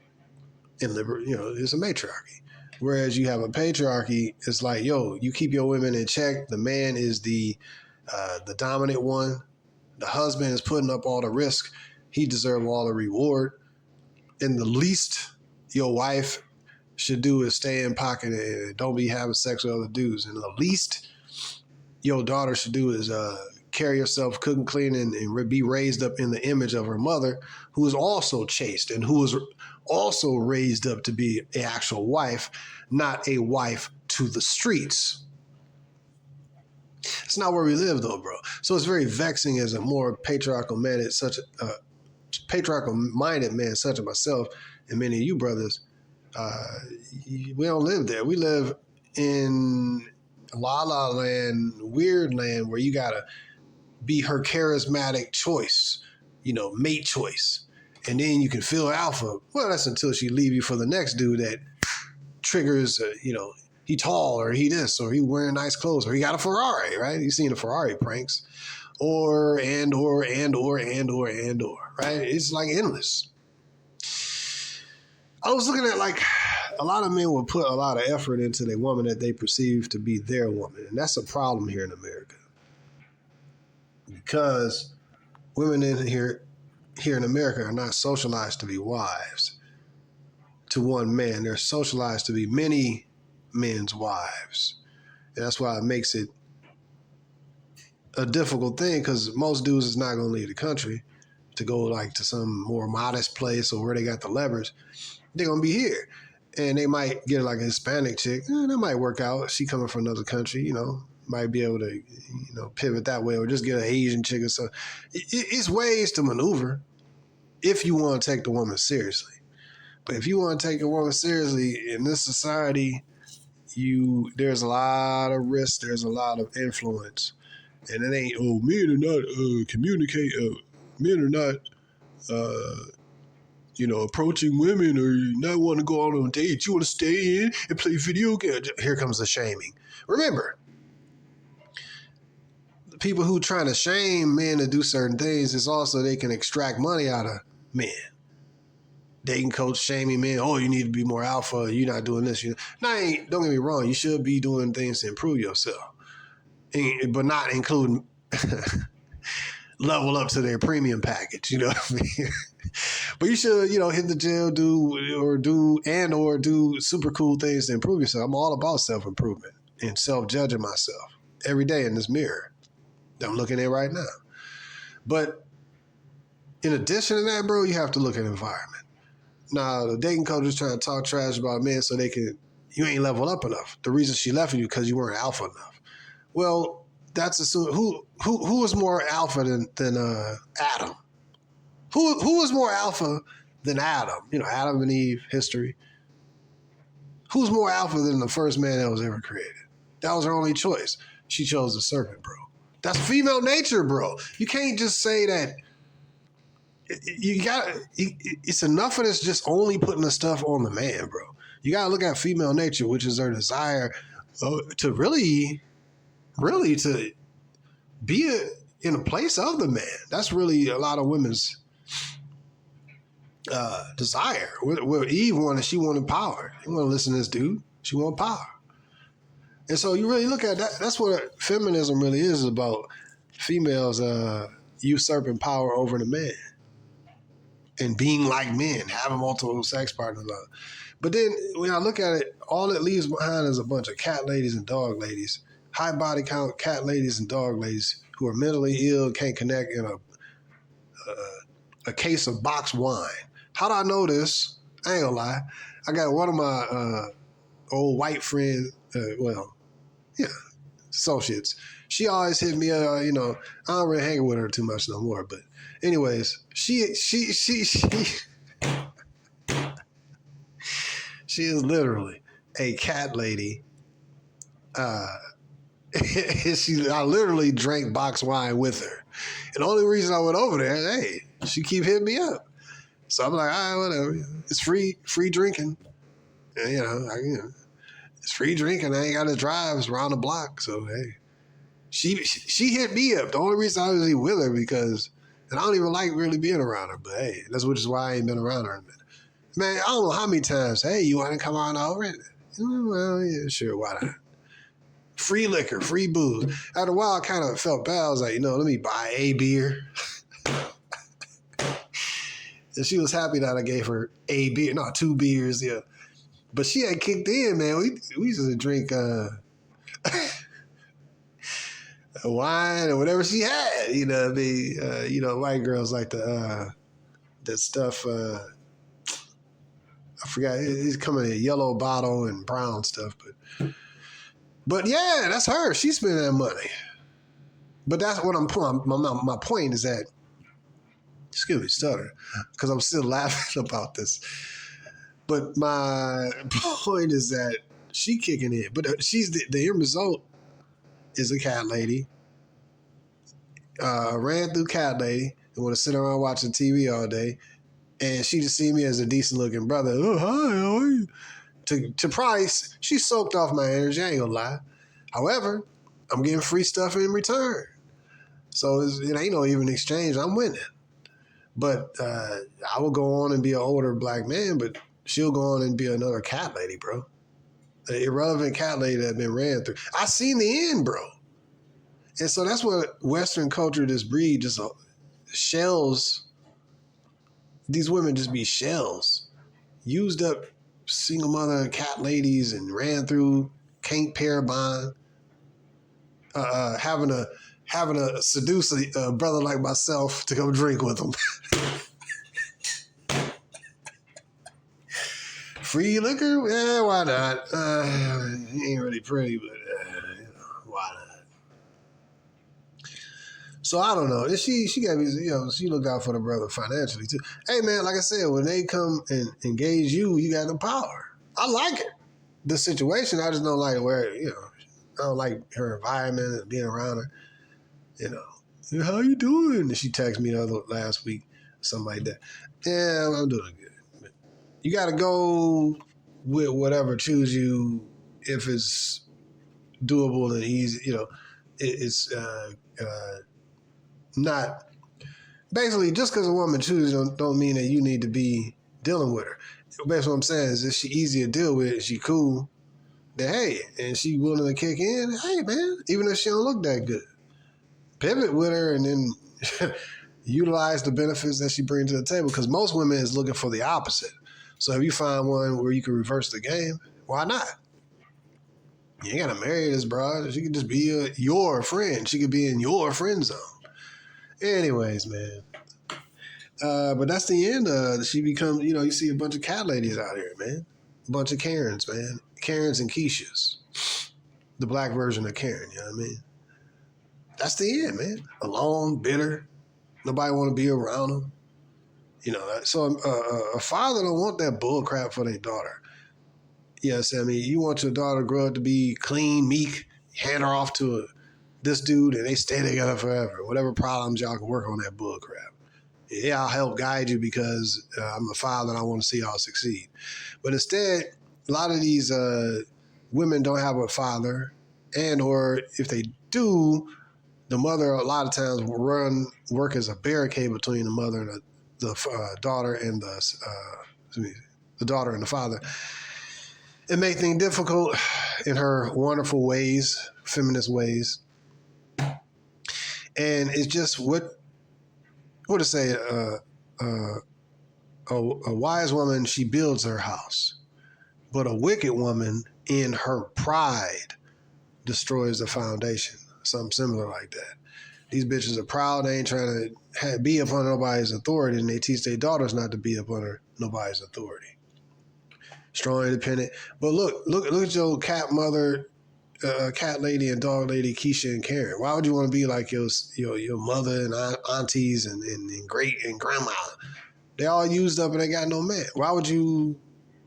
It's a matriarchy. Whereas you have a patriarchy, it's like, yo, you keep your women in check. The man is the dominant one. The husband is putting up all the risk. He deserves all the reward. And the least your wife should do is stay in pocket and don't be having sex with other dudes. And the least your daughter should do is carry herself, cook and clean, and be raised up in the image of her mother, who is also chaste and who is also raised up to be an actual wife, not a wife to the streets. It's not where we live, though, bro. So it's very vexing as a more patriarchal minded man, such as myself and many of you brothers. We don't live there. We live in la la land, weird land, where you gotta be her charismatic choice, mate choice, and then you can feel alpha. Well, that's until she leave you for the next dude that triggers, he tall, or he this, or he wearing nice clothes, or he got a Ferrari, right? You've seen the Ferrari pranks, or, right? It's like endless. I was looking at, like, a lot of men will put a lot of effort into the woman that they perceive to be their woman, and that's a problem here in America, because women here in America are not socialized to be wives to one man. They're socialized to be many men's wives. And that's why it makes it a difficult thing, because most dudes is not going to leave the country to go like to some more modest place or where they got the leverage. They're going to be here. And they might get like a Hispanic chick. That might work out. She coming from another country, might be able to, pivot that way, or just get an Asian chick or something. It's ways to maneuver if you want to take the woman seriously. But if you want to take a woman seriously in this society, there's a lot of risk, there's a lot of influence. And it ain't, men are not men are not, approaching women or not want to go out on dates. You want to stay in and play video games. Here comes the shaming. Remember, the people who trying to shame men to do certain things is also they can extract money out of men. Dating coach shaming men. Oh, you need to be more alpha. You're not doing this. Don't get me wrong. You should be doing things to improve yourself, but not including level up to their premium package. You know what I mean? But you should, hit the gym, do super cool things to improve yourself. I'm all about self-improvement and self-judging myself every day in this mirror that I'm looking at right now. But in addition to that, bro, you have to look at environment. Now, the dating coach is trying to talk trash about men so you ain't leveled up enough. The reason she left you because you weren't alpha enough. Well, that's assuming who is more alpha than Adam? Who is more alpha than Adam? Adam and Eve, history. Who's more alpha than the first man that was ever created? That was her only choice. She chose the serpent, bro. That's female nature, bro. You can't just say that. It's enough of this just only putting the stuff on the man, bro. You gotta look at female nature, which is their desire to really to be in a place of the man. That's really a lot of women's desire. What Eve wanted, she wanted power. She wanted to listen to this dude. She wanted power. And so you really look at that. That's what feminism really is about. Females usurping power over the man and being like men, having multiple sex partners. But then when I look at it, all it leaves behind is a bunch of cat ladies and dog ladies, high body count cat ladies and dog ladies who are mentally ill, can't connect in a case of boxed wine. How do I know this? I ain't gonna lie. I got one of my old white friends, associates. She always hit me, I don't really hang with her too much no more. But anyways, she is literally a cat lady. I literally drank boxed wine with her. And the only reason I went over there, hey, she keep hitting me up. So I'm like, all right, whatever. It's free drinking. And, it's free drinking. I ain't got to drive. It's around the block. So, hey, she hit me up. The only reason I was with her and I don't even like really being around her. But, hey, which is why I ain't been around her in a minute. Man, I don't know how many times. Hey, you want to come on over? Well, yeah, sure, why not? Free liquor, free booze. After a while, I kind of felt bad. I was like, let me buy a beer. And she was happy that I gave her a beer, not 2 beers, yeah. But she had kicked in, man. We used to drink wine or whatever she had. You know what I mean? White girls like that stuff. I forgot. It's coming in a yellow bottle and brown stuff. But yeah, that's her. She's spending that money. But that's what I'm pulling. My point is that, excuse me, stutter, because I'm still laughing about this. But my point is that she kicking in. But she's the end result is a cat lady. Ran through cat lady and want to sit around watching TV all day. And she just see me as a decent looking brother. Oh, hi, how are you? To price, she soaked off my energy, I ain't gonna lie. However, I'm getting free stuff in return. So it ain't no even exchange, I'm winning. But I will go on and be an older black man, but she'll go on and be another cat lady, bro. An irrelevant cat lady that been ran through. I seen the end, bro. And so that's what Western culture, this breed, just shells. These women just be shells. Used up single mother and cat ladies and ran through, can't pair bond. Having to seduce a brother like myself to go drink with them. Free liquor? Yeah, why not? He ain't really pretty, but why not? So I don't know. She got me, she looked out for the brother financially too. Hey man, like I said, when they come and engage you, you got the power. I like it. The situation, I just don't like where, I don't like her environment and being around her. How you doing? And she texted me last week, something like that. Yeah, I'm doing good. But you got to go with whatever choose you if it's doable and easy. It's not basically just because a woman chooses don't mean that you need to be dealing with her. Basically, what I'm saying is if she easy to deal with, she cool, then hey, and she willing to kick in, hey man, even if she don't look that good, pivot with her and then utilize the benefits that she brings to the table. Because most women is looking for the opposite. So if you find one where you can reverse the game, why not? You ain't gotta marry this broad. She could just be your friend. She could be in your friend zone. Anyways, man. But that's the end. She becomes, you see a bunch of cat ladies out here, man. A bunch of Karens, man. Karens and Keishas. The black version of Karen, you know what I mean? That's the end, man. Alone, bitter. Nobody want to be around them. So a father don't want that bull crap for their daughter. Yes, I mean, you want your daughter to grow up to be clean, meek, hand her off to this dude, and they stay together forever. Whatever problems, y'all can work on that bull crap. Yeah, I'll help guide you because I'm a father and I want to see y'all succeed. But instead, a lot of these women don't have a father, and or if they do, the mother a lot of times will work as a barricade between the mother and the daughter and the daughter and the father. It makes things difficult in her wonderful ways, feminist ways. And it's just what to say, a wise woman, she builds her house. But a wicked woman, in her pride, destroys the foundation. Something similar like that. These bitches are proud. They ain't trying to be up under nobody's authority, and they teach their daughters not to be up under nobody's authority. Strong, independent. But look at your cat mother, cat lady and dog lady, Keisha and Karen. Why would you want to be like your mother and aunties and great and grandma? They all used up and they got no man. Why would you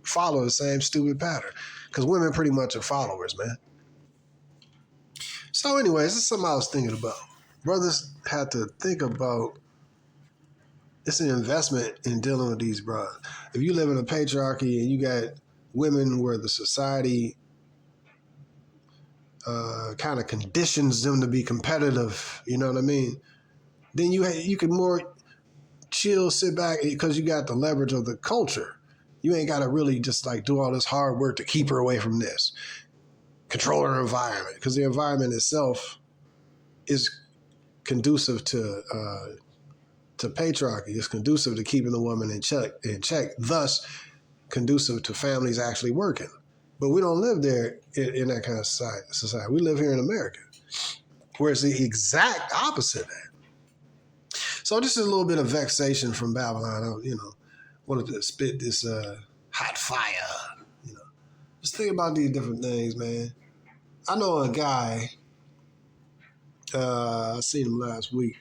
follow the same stupid pattern? Because women pretty much are followers, man. So anyways, this is something I was thinking about. Brothers had to think about, it's an investment in dealing with these brothers. If you live in a patriarchy and you got women where the society kind of conditions them to be competitive, you know what I mean? Then you can more chill, sit back, because you got the leverage of the culture. You ain't got to really just like do all this hard work to keep her away from this. Control her environment, because the environment itself is conducive to patriarchy. It's conducive to keeping the woman in check, thus conducive to families actually working. But we don't live there in that kind of society. We live here in America, where it's the exact opposite of that. So this is a little bit of vexation from Babylon. I, wanted to spit this hot fire. Just think about these different things, man. I know a guy, I seen him last week,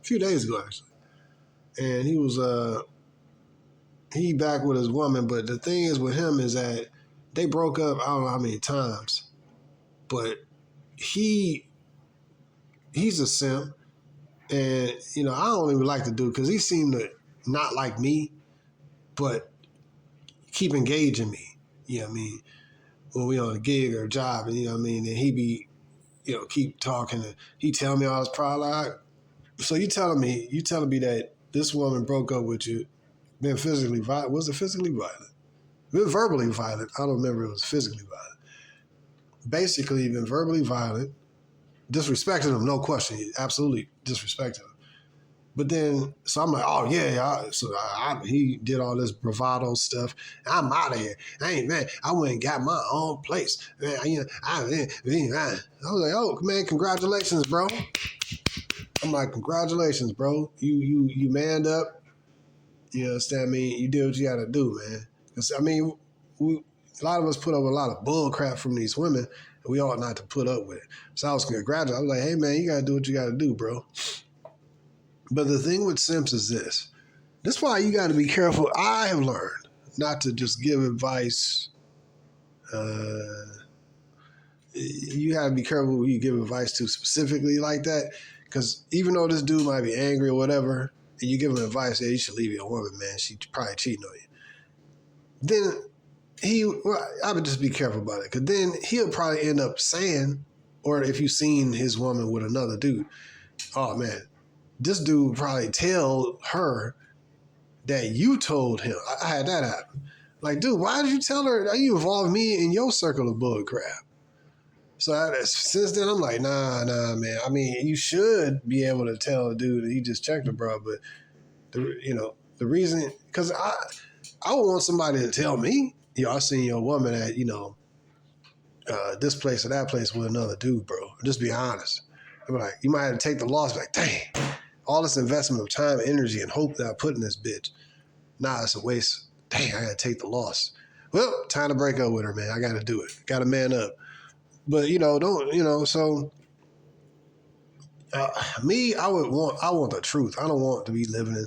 a few days ago actually, and he was he back with his woman, but the thing is with him is that they broke up I don't know how many times, but he's a simp, and I don't even like the dude because he seemed to not like me, but keep engaging me. You know what I mean? When we on a gig or a job, and and he be, keep talking, and he tell me all his problems. So you telling me that this woman broke up with you, been physically violent? Was it physically violent? Been verbally violent. I don't remember if it was physically violent. Basically, been verbally violent, disrespecting him, no question, absolutely disrespecting him. But then, so I'm like, oh yeah, he did all this bravado stuff. I'm out of here. I went and got my own place. Man, I was like, oh man, congratulations, bro. I'm like, congratulations, bro. You manned up. You understand me? You did what you got to do, man. Because a lot of us put up a lot of bull crap from these women, and we ought not to put up with it. So I was congratulating. I was like, hey man, you got to do what you got to do, bro. But the thing with simps is this. This is why you got to be careful. I have learned not to just give advice. You got to be careful who you give advice to specifically like that. Because even though this dude might be angry or whatever, and you give him advice, you should leave your woman, man. She's probably cheating on you. Then I would just be careful about it. Because then he'll probably end up saying, or if you've seen his woman with another dude, oh man, this dude would probably tell her that you told him. I had that happen. Like, dude, why did you tell her? You involved me in your circle of bull crap. So since then, I'm like, nah, man. You should be able to tell a dude that he just checked her, bro. But the reason, because I would want somebody to tell me, I seen your woman at this place or that place with another dude, bro. Just be honest. I'm like, you might have to take the loss. Like, dang. All this investment of time, energy, and hope that I put in this bitch. Nah, it's a waste. Dang, I gotta take the loss. Well, time to break up with her, man. I gotta do it. Gotta man up. But so me, I want the truth. I don't want to be living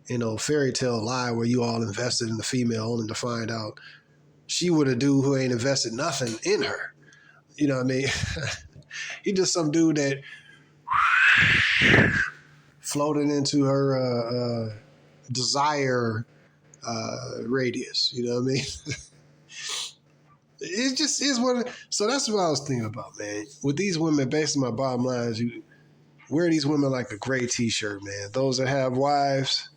in fairy tale lie where you all invested in the female only to find out she would a dude who ain't invested nothing in her. You know what I mean? He just some dude that floated into her desire radius. You know what I mean? It just is what. So that's what I was thinking about, man. With these women, based on my bottom line, is you wear these women like a gray T-shirt, man. Those that have wives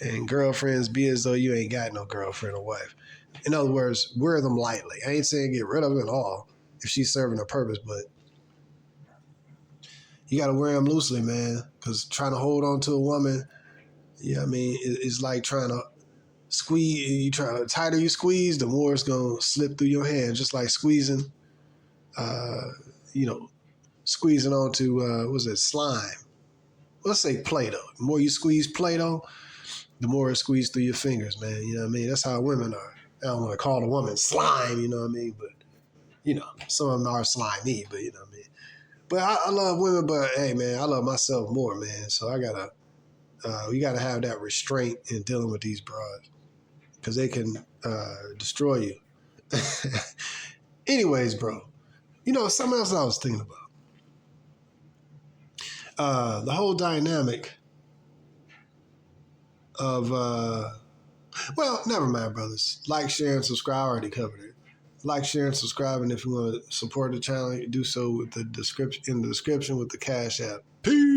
and girlfriends, be as though you ain't got no girlfriend or wife. In other words, wear them lightly. I ain't saying get rid of them at all if she's serving a purpose, but you got to wear them loosely, man, because trying to hold on to a woman, it's like trying to squeeze. The tighter you squeeze, the more it's going to slip through your hand, just like squeezing, squeezing onto, slime. Let's say Play-Doh. The more you squeeze Play-Doh, the more it squeezes through your fingers, man. You know what I mean? That's how women are. I don't want to call a woman slime, you know what I mean? But, some of them are slimy, but you know what I mean? But I love women, but hey, man, I love myself more, man. So we gotta have that restraint in dealing with these broads because they can destroy you. Anyways, bro, something else I was thinking about. The whole dynamic of, never mind, brothers. Like, share, and subscribe. I already covered it. Like, share, and subscribe, and if you want to support the channel, you do so with the description with the Cash App. Peace.